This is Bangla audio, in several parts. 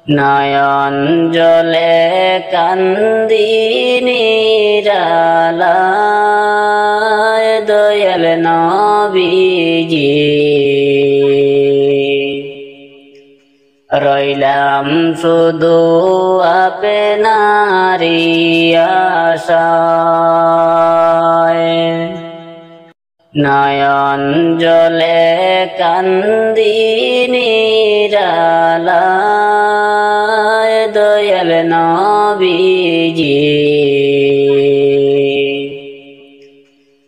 নয়ন জলে কান্দি নিরালায় দয়াল নবীজি রইলাম শুধু আপনারি আশায় নয়ন জলে কান্দি নিরালায় দয়াল নবীজি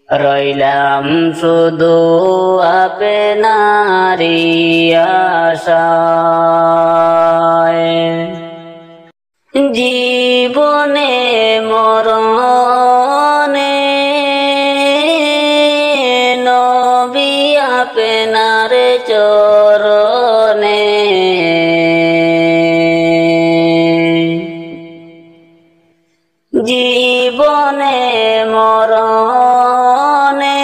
রইলাম শুধু আপনারি আশায় জীবনে মরণে নবী আপনার চরণে জীবনে মরণে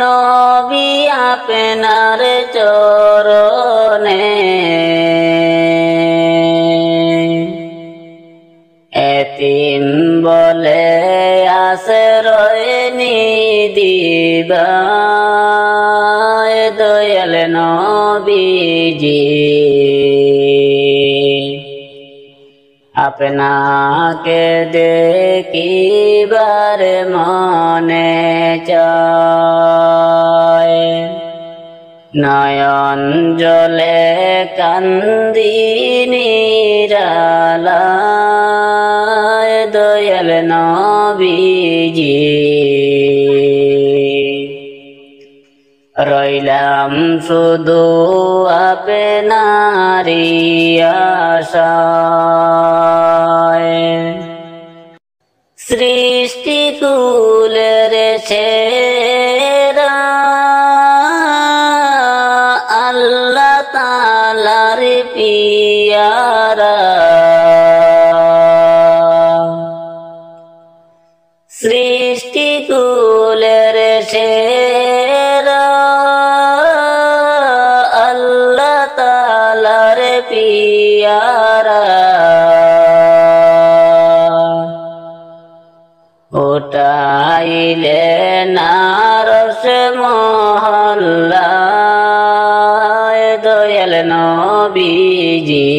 নবী আপনার চরণে এতিম বলে আশ্রয় নিদিবায় দয়াল নবীজি আপনাকে দেখিবার মনে চায় নয়ন জলে কান্দি নিরালায় দয়াল নবীজি রইলাম শুধু আপনারি আশায় সৃষ্টি কুলের সেরা আল্লাহ তাআলার পিয়ারা সৃষ্টি কুলের সেরা আল্লাহ তাআলার পিয়ারা উঠাইলে নারস মহল্লায় দয়াল নবীজি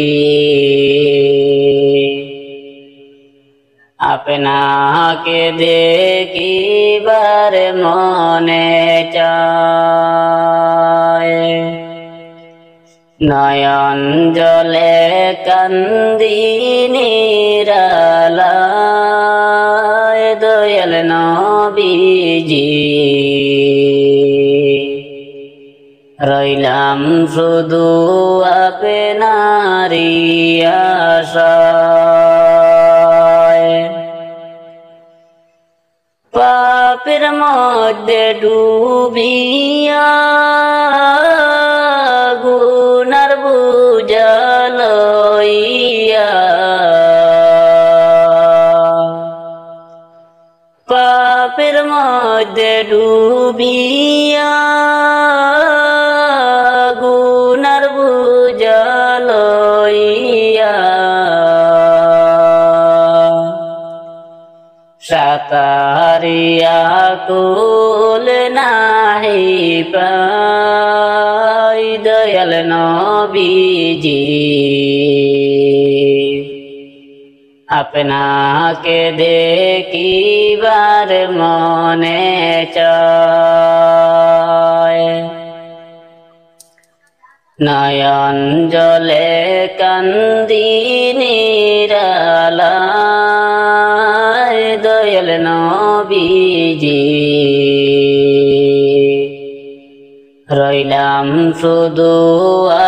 আপনাকে দেখিবার মনে চায় নয়ন জলে কান্দি নিরালায় দয়াল নবীজি রইলাম শুধু আপনারি আশায় পাপের মধ্যে ডুবিয়া গুনার বোঝা লইয়া পাপের মধ্যে ডুবিয়া গুনার বোঝা লইয়া সাতারিয়া কুল নাহি পাই দয়াল নবীজি আপনাকে দেখিবার মনে চায় নয়ন জলে কান্দি নিরালায় দয়াল নবীজি রইলাম শুধু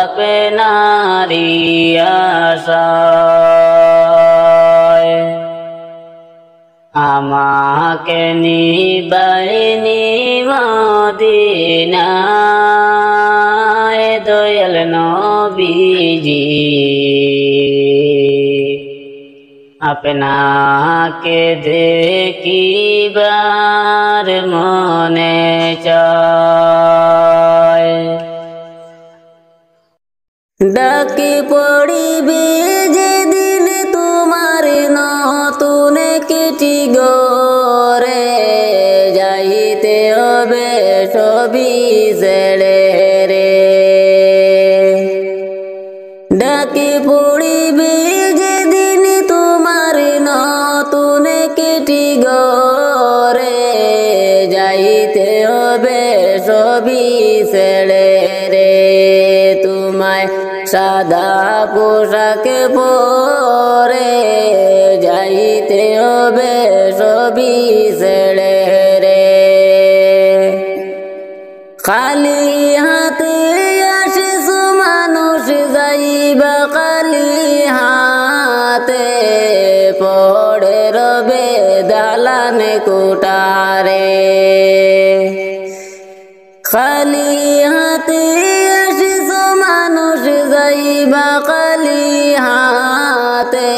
আপনারি আশায় আমাকে নিবাইনি মদিনায় দয়াল নবীজি আপনাকে দেখিবার মনে চায়। ডাকি পড়িবে যেদিন তোমার নতুন কিটি গরে যাইতে হবে সবই ছেড়ে রে ডাকি পড়িবে যেদিন তোমার নতুন কিটি গরে যাইতে হবে সবই ছেড়ে রে তোমায় সাদা পোশাক পরে যাইতে হবে সবই ছেড়ে রে খালি হাতে আসিছো মানুষ যাইবা খালি হাতে পড়ে রবে দালান কোটারে খালি হাতে আসিছো মানুষ যাইবা খালি হাতে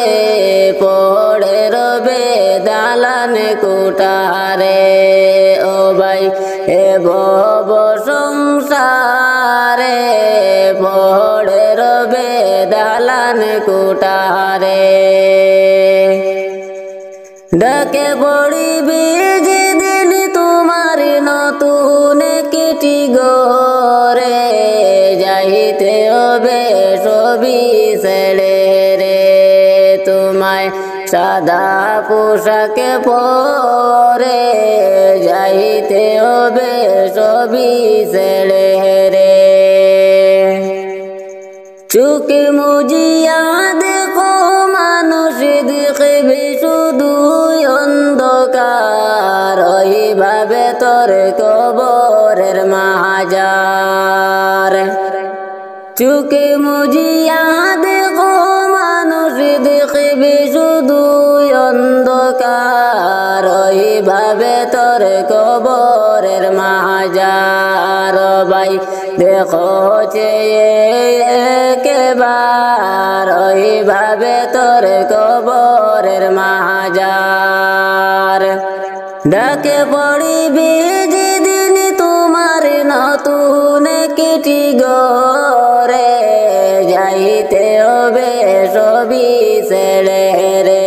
পড়ে রবে দালান কোটারে ও ভাই এ ভব সংসারে পড়ে রবে দালান কোটারে ডাকে পড়িবে যেদিন তোমার নতুন কিটি গরে যাইতে হবে সবই ছেড়ে রে তোমায় সাদা পোশাক পরে যাইতে হবে সবই ছেড়ে রে চোখ মুজিয়া দেখো মানুষ দেখবে শুধু অন্ধকার ওইভাবে তোর কবরের মাজার চোখ মুজিয়া দেখো মানুষ দেখবে শুধু অন্ধকার ওইভাবে তোর কবরের মাজার ভাই দেখো একবার ওইভাবে তোর কবরের মাজার ডাকে পড়িবে যেদিন তোমার নতুন কিটি গরে যাইতে হবে সবই ছেড়ে রে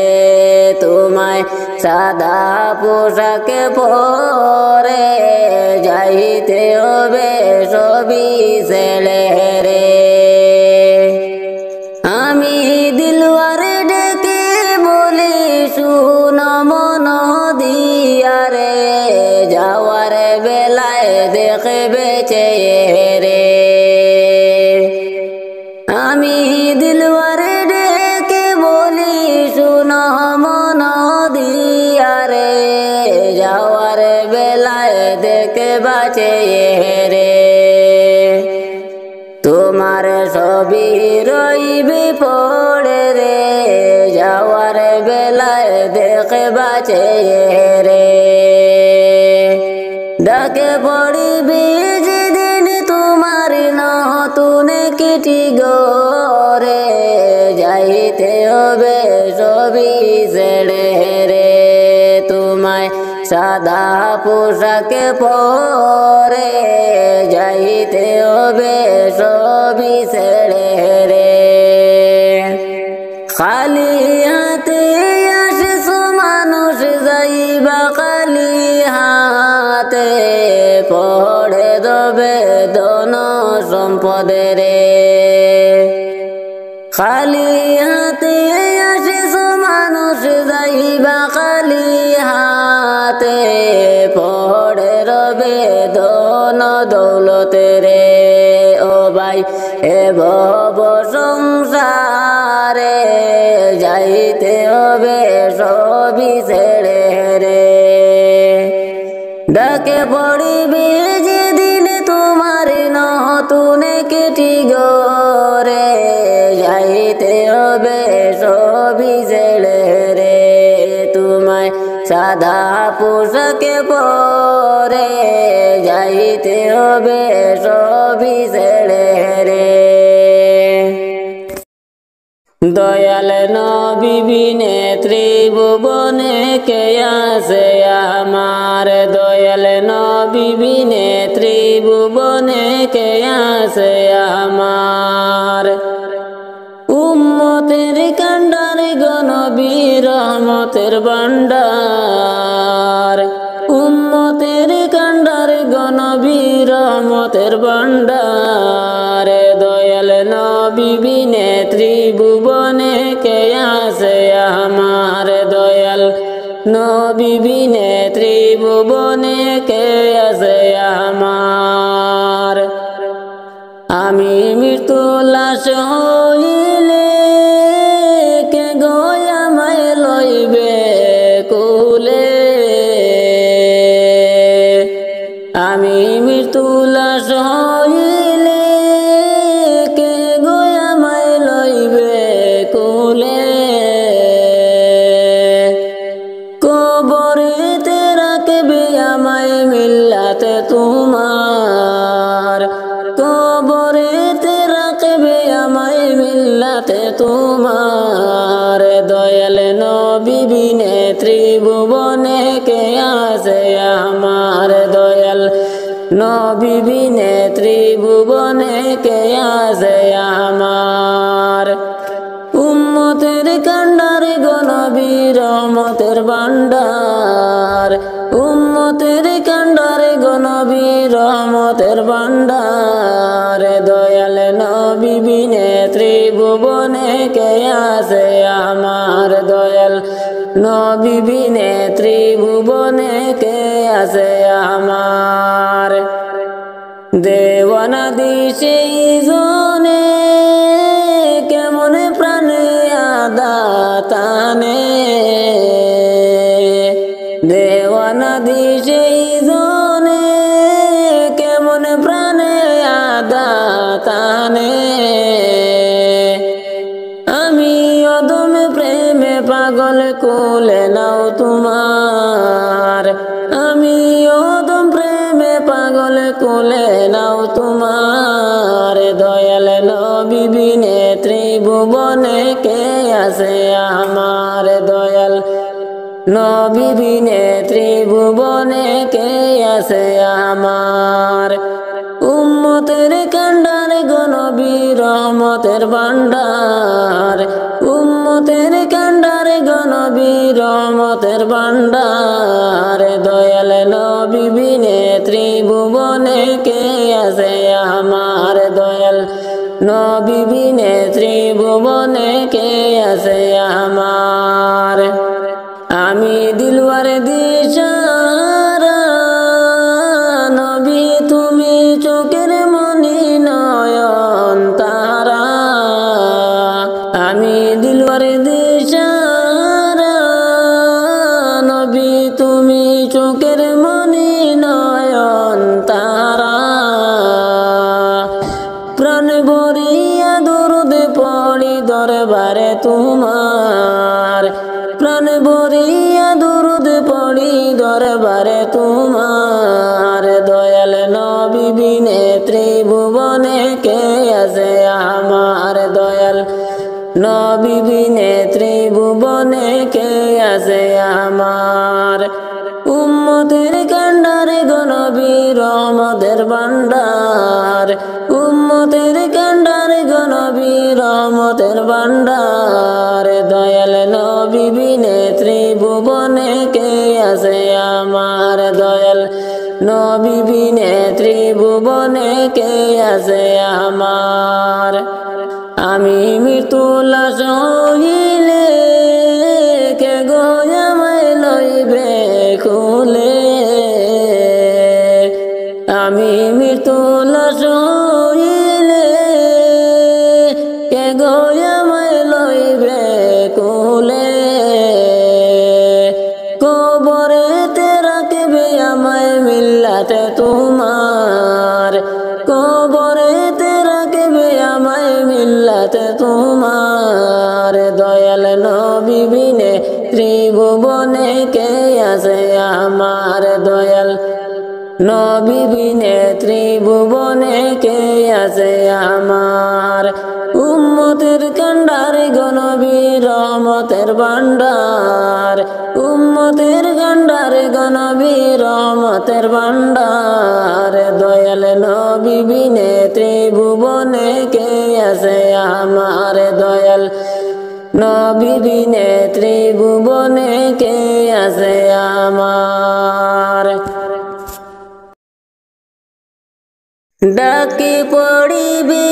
তোমায় সাদা পোশাক পরে যাইতে হবে সবই ছেড়ে রে আমি দিলওয়ারে ডেকে বলি শুন মন দিয়ারে যাওয়ার বেলায় দেখবে চেহারে আমি দিলওয়ারে ডেকে বলি শুন মন দিয়ারে যাওয়ার বেলায় দেখবা চেহারে তোমার সবই রইবে পড়ে রে যাওয়ার বেলায় দেখবা চেহারে ডাকে পড়িবে যেদিন তোমার নতুন কিটি গরে যাইতে হবে সবই ছেড়ে রে তোমায় সাদা পোশাক পরে যাইতে হবে সবই ছেড়ে রে খালি হাতে আসিছো মানুষ যাইবা খালি হাতে পড়ে দেবে ধন সম্পদে রে খালি হাতে আসিছো মানুষ যাইবা খালি হাতে পড়ে রবে ধন দৌলতে রে ও ভাই এ ভব সংসারে যাইতে হবে সবই ছেড়ে রে ডাকে পড়িবে যেদিন তোমার নতুন কিটি গরে যাইতে হবে সবই ছেড়ে রে তোমায় সাদা পোশাক পরে যাইতে হবে সবই ছেড়ে রে দয়াল নবী বিনে ত্রিভুবনে কে আছে আমার দয়াল নবী বিনে ত্রিভুবনে কে আছে আমার রহমতের ভান্ডার উম্মতের কান্ডার গনবী রহমতের ভান্ডার দয়াল নবী বিনে ত্রিভুবনে কে আছে আমার দয়াল নবী বিনে ত্রিভুবনে কে আছে আমার আমি মৃত্যু লাশ হইলে কে গয়ামায় লইবে কুলে আমি মৃত্যু লাশ হইলে কে গয়ামায় লইবে কুলে কবরেতে রাখবে আমায় মিল্লাতে তোমার কবরেতে রাখবে আমায় মিল্লাতে তোমার দয়াল নবী বিনে ত্রিভুবনে কে আছে আমার দয়াল নবী বিনে ত্রিভুবনে কে আছে আমার উম্মতের কান্ডার গনবী রহমতের ভান্ডার উম্মতের কান্ডার গনবী রহমতের ভান্ডার দয়াল নবী বিনে ত্রিভুবনে কে আছে আমার দয়াল নবী বিনে ত্রিভুবনে কে আছে আমার দেওয়ানা দিশে জনে কেমন প্রাণে আদাতানে দেওয়ানা দিশে জনে কেমন প্রাণে আদাতানে আমি অদম প্রেমে পাগল কোলে নাও তোমার আমি অদম প্রেমে পাগল কোলে নাও তোমার দয়াল নবী বিনে ত্রিভুবনে কে আছে আমার দয়াল নবী বিনে ত্রিভুবনে কে আছে আমার উম্মতের কান্ডার গনবী রহমতের ভান্ডার উম্মতের কান্ডার গনবী রহমতের ভান্ডার দয়াল নবী বিনে ত্রিভুবনে কে আছে আমার দয়াল নবী বিনে ত্রিভুবনে কে আছে আমার আমি দিলওয়ার দিশারা নবী তুমি চোখের মনি নয়ন তারা আমি দিলওয়ার দিশারা নবী তুমি চোখের মনি নয়ন তারা প্রাণ ভরিয়া দরুদ পড়ি দরবারে তোমার প্রাণ ভরিয়া দরুদ পড়ি দরবারে তোমার দয়াল নবী বিনে ত্রিভুবনে কে আছে আমার দয়াল নবী বিনে ত্রিভুবনে কে আছে আমার উম্মতের কান্ডার গনবী রহমতের ভান্ডার উম্মতের কান্ডার গনবী রহমতের ভান্ডার দয়াল নবী বিনে ত্রিভুবনে কে আছে আমার দয়াল নবী বিনে ত্রিভুবনে কে আছে আমার আমি মৃত্যু লাশ হইলে কে গয়ামায় লইবে কুলে আমি মৃত্যু লাশ হইলে কে গয়ামায় লইবে কুলে কবরেতে রাখবে আমায় মিল্লাতে তোমার কবরেতে রাখবে আমায় মিল্লাতে তোমার দয়াল নবী বিনে ত্রিভুবনে কে আছে আমার দয়াল নবী বিনে ত্রিভুবনে কে আছে আমার উম্মতের কান্ডার গনবী রহমতের ভান্ডার উম্মতের কান্ডার গনবী রহমতের ভান্ডার দয়াল নবী বিনে ত্রিভুবনে কে আছে আমার দয়াল নবী বিনে ত্রিভুবনে কে আছে আমার। ডাকি পড়িবে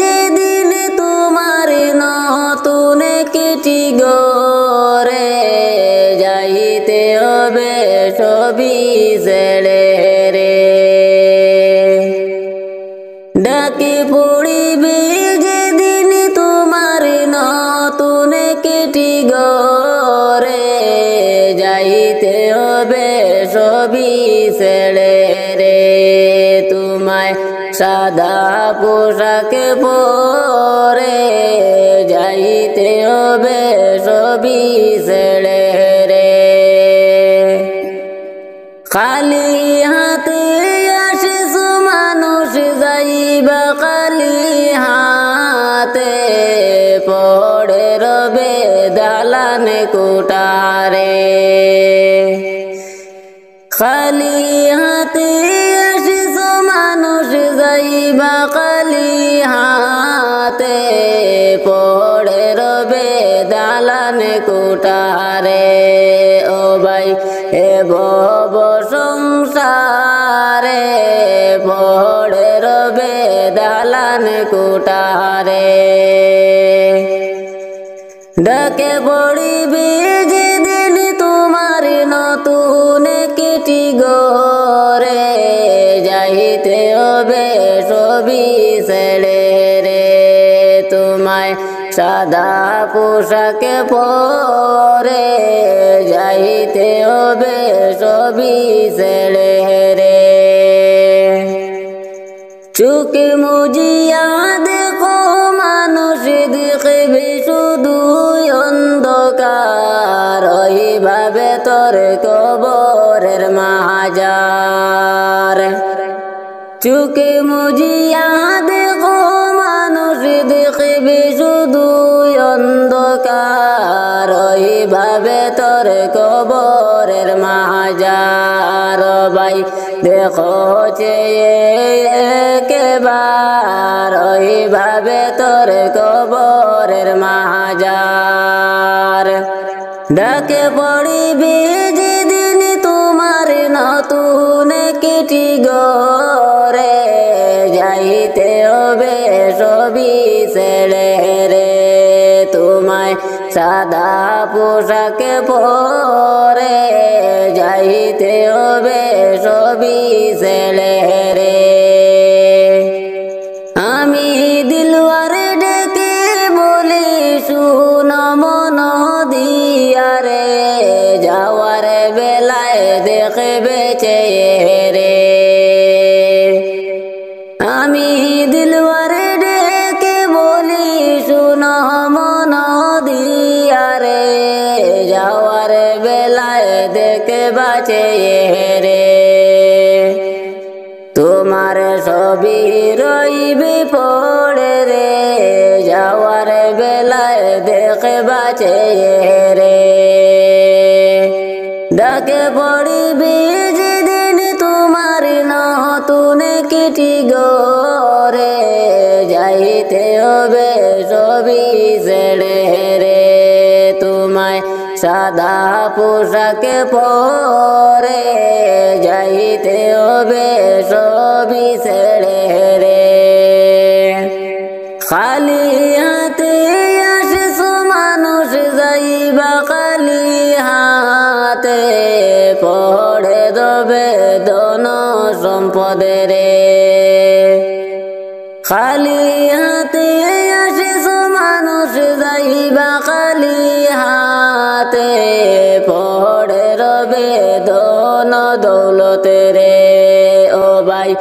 যেদিন তোমার নতুন কিটি গরে, যাইতে হবে সবই ছেড়ে রে। ডাকি পড়িবে যেদিন তোমার নতুন কিটি গরে, যাইতে হবে সবই ছেড়ে রে। তোমায় সাদা পোশাক পরে, যাইতে হবে সবই ছেড়ে রে। খালি হাতে আসিস মানুষ, যাইবা খালি হাতে, পড়ে রবে দালান কোঠারে। খালি হাতে আসিস মানুষ, যাইবা খালি হাতে, পড়ে রবে দালান কোঠারে। ও ভাই এ ভব সংসারে, পড়ে রবে দালান কোঠারে। ডাকে পড়িবে যেদিন তোমার নতুন কিটি গরে, যাইতে হবে সবই ছেড়ে রে। তোমায় সাদা পোশাক পরে, যাইতে হবে সবই ছেড়ে রে। চোখ মুজিয়া দেখো মানুষ, দেখবে শুধু অন্ধকার, ওইভাবে তোর কবরের মাজার। চোখ মুজিয়া দেখো মানুষ, দেখবে শুধু অন্ধকার, ওইভাবে তোর কবরের মাজার। ভাই দেখো একবার, ওইভাবে তোর কবরের মাজার। ডাকে পড়িবে যেদিন তোমার নতুন কিটি গরে, যাইতে হবে সবই ছেড়ে রে। তোমায় সাদা পোশাক পরে, যাইতে হবে সবই ছেড়ে রে। আমি দিলওয়ারে ডেকে বলি শুন মন দিয়া রে, যাওয়ার বেলায় দেখবে চেহারে। আমি দিলওয়ারে ডেকে বলি শুন মন দিয়া রে, যাওয়ার বেলায় দেখবা চেহারে। তোমার সবই রইবে পড়ে রে, যাওয়ার বেলায় দেখবা চেহারে। ডাকে পড়িবে যেদিন তোমার নতুন কিটি গরে, যাইতে হবে সবই ছেড়ে রে। তোমায় সাদা পোশাক পরে, যাইতে হবে সবই ছেড়ে রে। খালি হাতে আসিস মানুষ, যাইবা খালি হাতে, পড়ে দেবে ধন সম্পদে রে। খালি হাতে আসিস মানুষ, যাইবা খালি হাতে, পড়ে রবে ধন দৌলতে রে। ও ভাই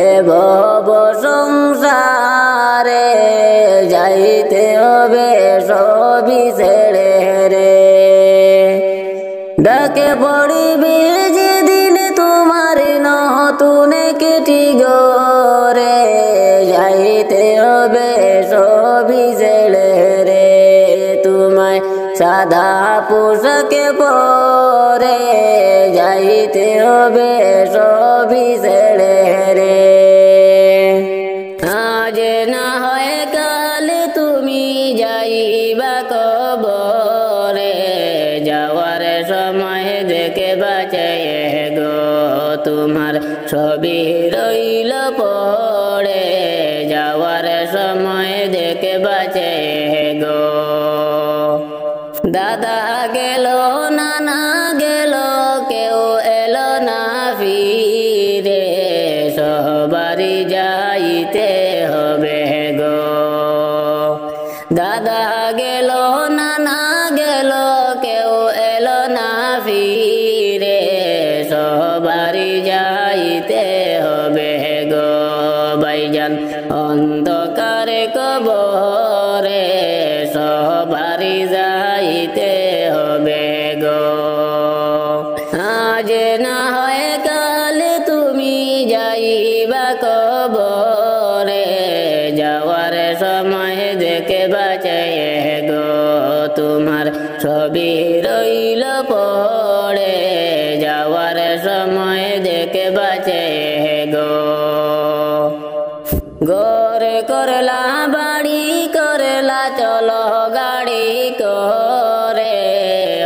এ ভব সংসারে, যাইতে হবে সবই ছেড়ে রে। ডাকে পড়িবে যেদিন তোমার নতুন কিটি গরে, যাইতে হবে সবই ছেড়ে রে। তোমায় সাদা পোশাক পরে, যাইতে হবে সবই ছেড়ে রে। আজ না হয় কাল তুমি যাইবা কবরে। সবই রইল পড়ে যাওয়ার সময় দেখে বাঁচে গো দাদা গেল নানা গেল কেউ এলো না ফিরে সবারই যাইতে হবে গো দাদা গেল নানা গেল কেউ এলো না ফিরে সবারই যাইতে হবে গো ভাইজান অন্ধকারে কবরে সবারই যাইতে হবে গো আজ না হয় কাল তুমি যাইবা কবরে যাওয়ার সময় দেখে বাঁচে গো তোমার সবই রইল পড়ে যাওয়ার সময় দেখে বাঁচে গো গোরে করলা বাড়ি করলা চলো গাড়ি করে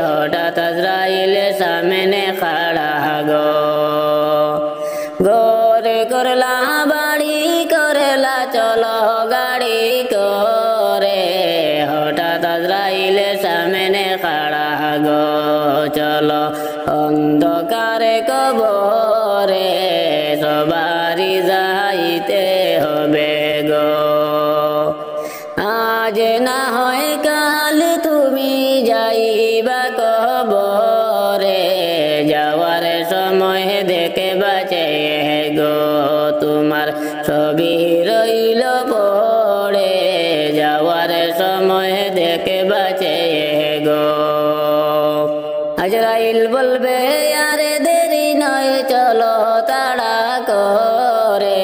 হঠাৎ আজরাইল সামনে খাড়া গো গোরে করলা বাড়ি করলা চলো গাড়ি করে হঠাৎ আজরাইল সামনে খাড়া গো চলো অন্ধকারে কবরে সবারই যাইতে হবে গো আজ না হয় কাল তুমি যাইবা কবরে যাওয়ার সময় দেখে বাঁচে গো তোমার সবই রইল পড়ে যাওয়ার সময় দেখে বাঁচে গো আজরাইল বলবে আরে দেরি নয় চলো তাড়া করে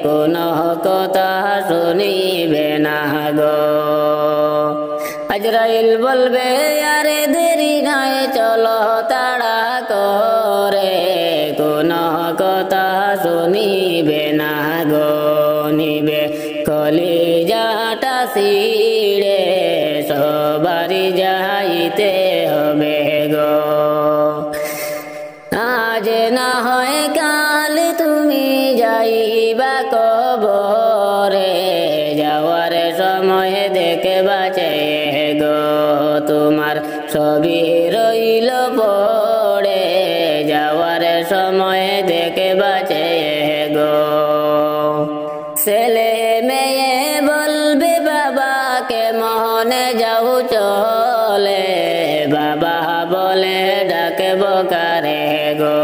কোনো কথা শুনিবে না গো আজরাইল বলবে আরে দেরি নয় চলো তাড়া করে কোনো কথা শুনিবে না গো নিবে কলিজাটা ছিঁড়ে সবারই যাইতে হবে গো আজ না হয় কাল তুমি যাইবা কবরে যাওয়ার সময় দেখে বাঁচে গো তোমার সবই রইল পড়ে যাওয়ার সময় দেখে বাঁচে গো ছেলে মেয়ে বলবে বাবাকে মনে যাও চলে বাবা বলে ডাকব কারে গো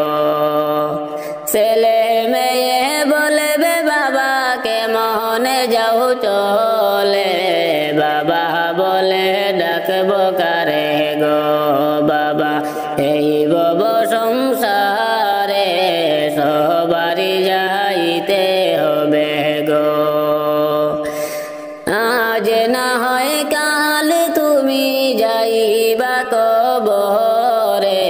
ছেলে মেয়ে বলবে বাবাকে মনে যাও চলে বাবা বলে ডাকব কারে গো বাবা এই বব সংসারে সবারই যাইতে হবে গো আজ না হয় কাল তুমি যাইবা কবরে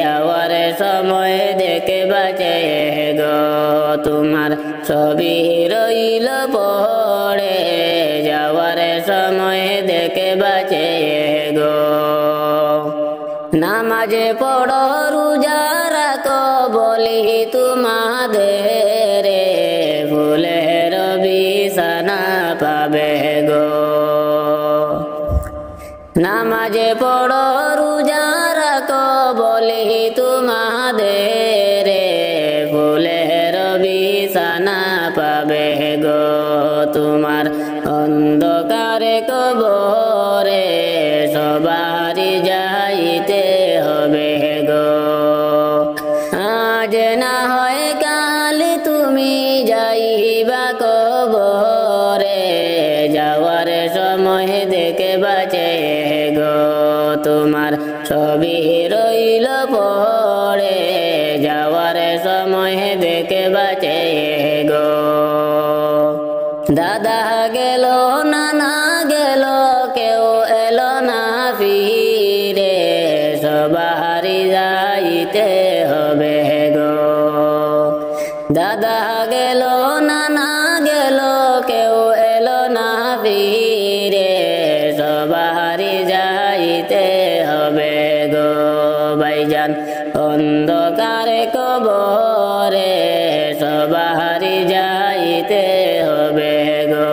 যাওয়ার সময় দেখে বাঁচে গো তোমার সবই রইল পড়ে যাওয়ার সময় দেখে বাঁচে গো নামাজে পড়ো রোজা রাখো বলি তোমাদের ফুলের বিছানা পাবে গো নামাজে পড়ো রোজা রাখো বলি তোমাদের ফুলের বিছানা পাবে গো তোমার অন্ধকারে কবরে সবারই যাইতে হবে গো আজ না হয় কাল তুমি যাইবা কবরে যাওয়ার সময় দেখে বাঁচে গো তোমার সবই রইল পড়ে যাওয়ার সময় দেখে বাঁচে গো দাদা গেল নানা গেল কেউ এলো না ফিরে সবারই যাইতে হবে গো দাদা গেল নানা গেল কেউ এলো না ফিরে সবারই যাইতে হবে গো ভাইজান অন্ধকারে কবরে সবারি যাইতে হবে গো।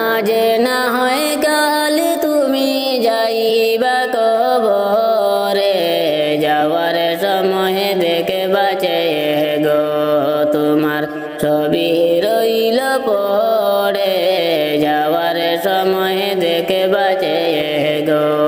আজ না হয় কাল তুমি যাইবা কবরে, যাওয়ার সময় দেখে বাঁচে গো, তোমার ছবি রইল পড়ে, যাওয়ার সময় দেখে বাঁচে গো।